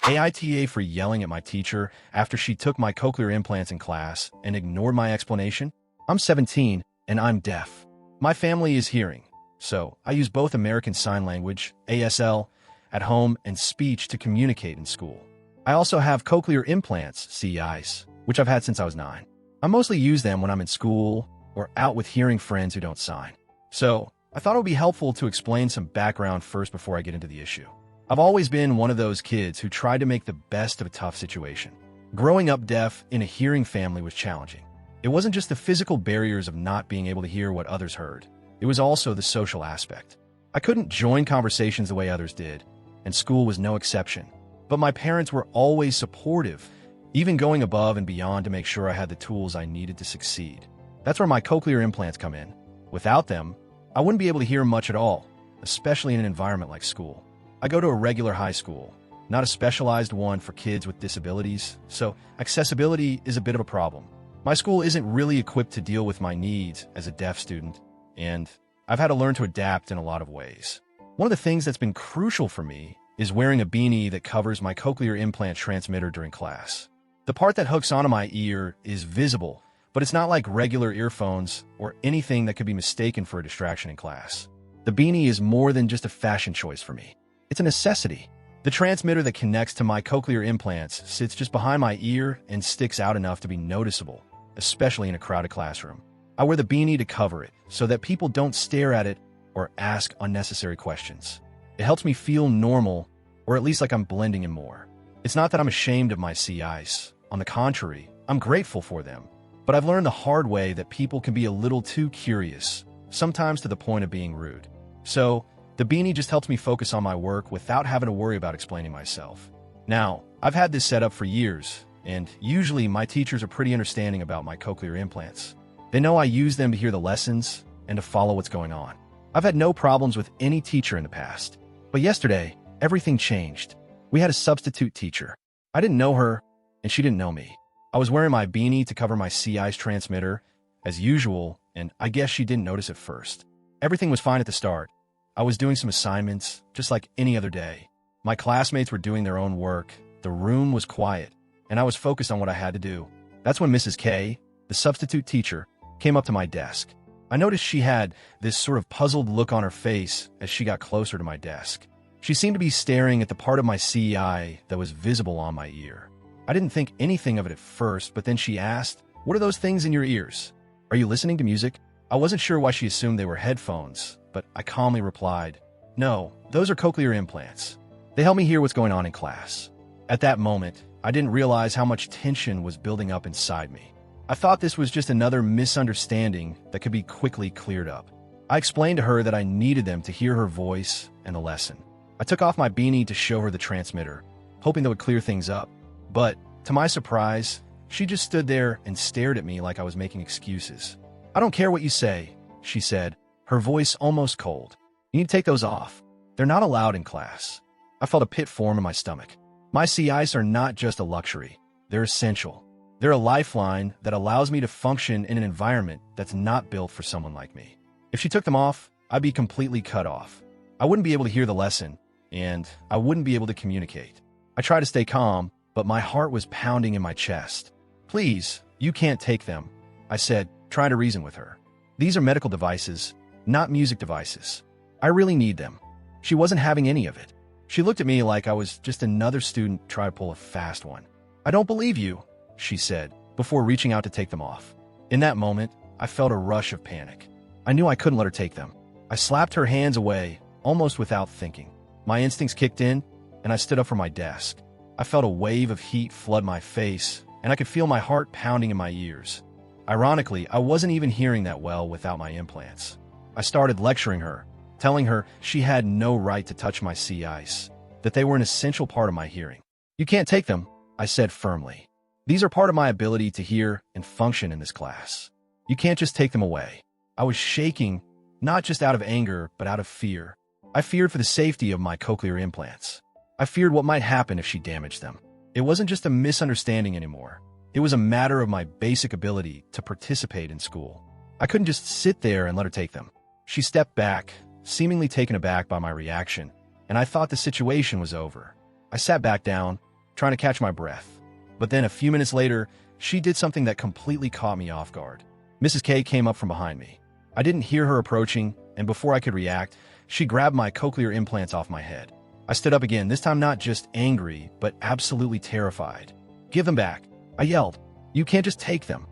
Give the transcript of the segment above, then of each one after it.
AITA for yelling at my teacher after she took my cochlear implants in class and ignored my explanation? I'm 17 and I'm deaf. My family is hearing, so I use both American Sign Language, ASL, at home and speech to communicate in school. I also have cochlear implants, CEIs, which I've had since I was 9. I mostly use them when I'm in school or out with hearing friends who don't sign. So I thought it would be helpful to explain some background first before I get into the issue. I've always been one of those kids who tried to make the best of a tough situation. Growing up deaf in a hearing family was challenging. It wasn't just the physical barriers of not being able to hear what others heard. It was also the social aspect. I couldn't join conversations the way others did, and school was no exception. But my parents were always supportive, even going above and beyond to make sure I had the tools I needed to succeed. That's where my cochlear implants come in. Without them, I wouldn't be able to hear much at all, especially in an environment like school. I go to a regular high school, not a specialized one for kids with disabilities, so accessibility is a bit of a problem. My school isn't really equipped to deal with my needs as a deaf student, and I've had to learn to adapt in a lot of ways. One of the things that's been crucial for me is wearing a beanie that covers my cochlear implant transmitter during class. The part that hooks onto my ear is visible, but it's not like regular earphones or anything that could be mistaken for a distraction in class. The beanie is more than just a fashion choice for me. It's a necessity. The transmitter that connects to my cochlear implants sits just behind my ear and sticks out enough to be noticeable, especially in a crowded classroom. I wear the beanie to cover it so that people don't stare at it or ask unnecessary questions. It helps me feel normal, or at least like I'm blending in more. It's not that I'm ashamed of my CIs. On the contrary, I'm grateful for them. But I've learned the hard way that people can be a little too curious, sometimes to the point of being rude. So, the beanie just helps me focus on my work without having to worry about explaining myself. Now, I've had this set up for years, and usually my teachers are pretty understanding about my cochlear implants. They know I use them to hear the lessons and to follow what's going on. I've had no problems with any teacher in the past. But yesterday, everything changed. We had a substitute teacher. I didn't know her, and she didn't know me. I was wearing my beanie to cover my CI's transmitter, as usual, and I guess she didn't notice at first. Everything was fine at the start. I was doing some assignments, just like any other day. My classmates were doing their own work, the room was quiet, and I was focused on what I had to do. That's when Mrs. K, the substitute teacher, came up to my desk. I noticed she had this sort of puzzled look on her face as she got closer to my desk. She seemed to be staring at the part of my CI that was visible on my ear. I didn't think anything of it at first, but then she asked, "What are those things in your ears? Are you listening to music?" I wasn't sure why she assumed they were headphones, but I calmly replied, "No, those are cochlear implants. They help me hear what's going on in class." At that moment, I didn't realize how much tension was building up inside me. I thought this was just another misunderstanding that could be quickly cleared up. I explained to her that I needed them to hear her voice and the lesson. I took off my beanie to show her the transmitter, hoping that would clear things up. But, to my surprise, she just stood there and stared at me like I was making excuses. "I don't care what you say," she said, her voice almost cold. "You need to take those off. They're not allowed in class." I felt a pit form in my stomach. My CIs are not just a luxury. They're essential. They're a lifeline that allows me to function in an environment that's not built for someone like me. If she took them off, I'd be completely cut off. I wouldn't be able to hear the lesson, and I wouldn't be able to communicate. I tried to stay calm, but my heart was pounding in my chest. "Please, you can't take them," I said, trying to reason with her. "These are medical devices, not music devices. I really need them." She wasn't having any of it. She looked at me like I was just another student trying to pull a fast one. "I don't believe you," she said, before reaching out to take them off. In that moment, I felt a rush of panic. I knew I couldn't let her take them. I slapped her hands away, almost without thinking. My instincts kicked in, and I stood up from my desk. I felt a wave of heat flood my face, and I could feel my heart pounding in my ears. Ironically, I wasn't even hearing that well without my implants. I started lecturing her, telling her she had no right to touch my CIs, that they were an essential part of my hearing. "You can't take them," I said firmly. "These are part of my ability to hear and function in this class. You can't just take them away." I was shaking, not just out of anger, but out of fear. I feared for the safety of my cochlear implants. I feared what might happen if she damaged them. It wasn't just a misunderstanding anymore. It was a matter of my basic ability to participate in school. I couldn't just sit there and let her take them. She stepped back, seemingly taken aback by my reaction, and I thought the situation was over. I sat back down, trying to catch my breath. But then a few minutes later, she did something that completely caught me off guard. Mrs. K came up from behind me. I didn't hear her approaching, and before I could react, she grabbed my cochlear implants off my head. I stood up again, this time not just angry, but absolutely terrified. "Give them back," I yelled. "You can't just take them."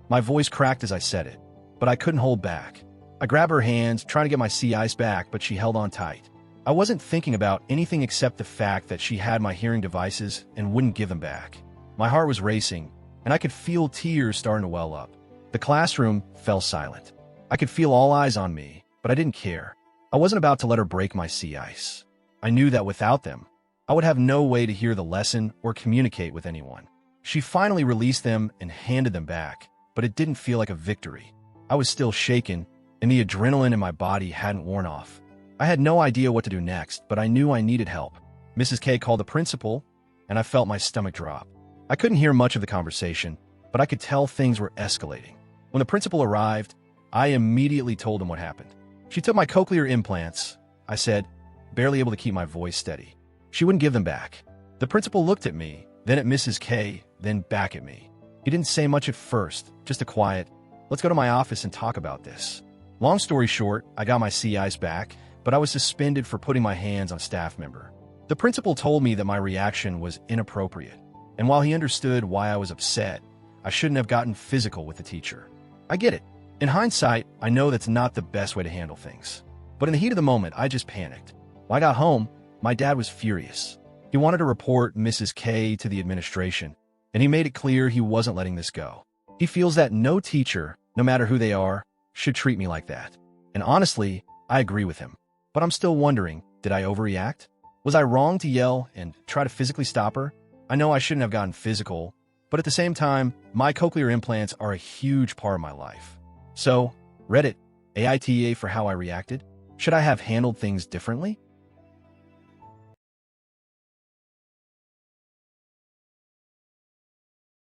My voice cracked as I said it, but I couldn't hold back. I grabbed her hands, trying to get my CIs back, but she held on tight. I wasn't thinking about anything except the fact that she had my hearing devices and wouldn't give them back. My heart was racing, and I could feel tears starting to well up. The classroom fell silent. I could feel all eyes on me, but I didn't care. I wasn't about to let her break my CIs. I knew that without them, I would have no way to hear the lesson or communicate with anyone. She finally released them and handed them back, but it didn't feel like a victory. I was still shaken, and the adrenaline in my body hadn't worn off. I had no idea what to do next, but I knew I needed help. Mrs. K called the principal, and I felt my stomach drop. I couldn't hear much of the conversation, but I could tell things were escalating. When the principal arrived, I immediately told him what happened. "She took my cochlear implants," I said, barely able to keep my voice steady. "She wouldn't give them back." The principal looked at me, then at Mrs. K, then back at me. He didn't say much at first, just a quiet, "Let's go to my office and talk about this." Long story short, I got my CIs back, but I was suspended for putting my hands on a staff member. The principal told me that my reaction was inappropriate, and while he understood why I was upset, I shouldn't have gotten physical with the teacher. I get it. In hindsight, I know that's not the best way to handle things. But in the heat of the moment, I just panicked. When I got home, my dad was furious. He wanted to report Mrs. K to the administration, and he made it clear he wasn't letting this go. He feels that no teacher, no matter who they are, should treat me like that. And honestly, I agree with him. But I'm still wondering, did I overreact? Was I wrong to yell and try to physically stop her? I know I shouldn't have gotten physical, but at the same time, my cochlear implants are a huge part of my life. So, Reddit, AITA for how I reacted? Should I have handled things differently?